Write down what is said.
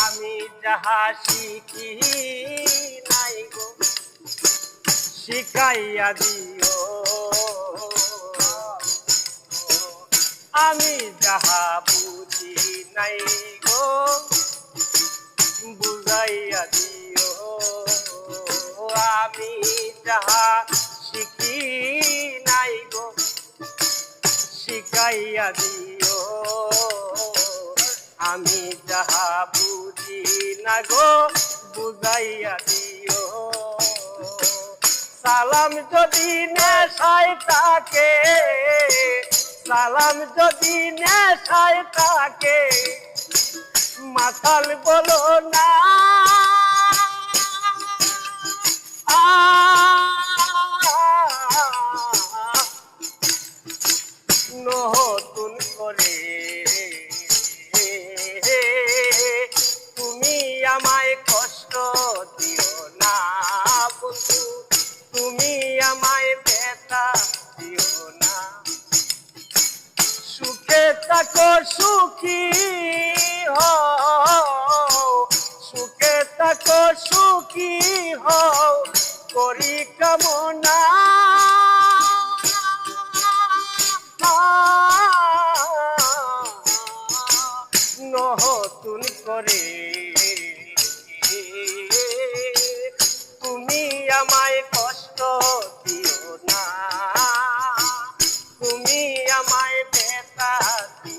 আমি যাহা শিখি নাই গো শিখাইয়া দিও, আমি যাহা বুঝি নাই গো বুঝাইয়া দিও, আমি যাহা শিখি নাই গো শিখাইয়া দিও, আমি যাহা বুঝি না গো বুঝাইয়া দিও। সালাম যদি নেশায় থাকে, সালাম যদি নেশায় থাকে, মাতাল বলো না, নতুন করে তুমি আমায় কষ্ট দিও না বন্ধু, তুমি আমায় ব্যথা দিও না। সুখে থাকো সুখী হও, সুখে থাকো সুখী হও করি কামনা, নতুন করে তুমি আমায় কষ্ট দিও না, তুমি আমায় ব্যথা দিও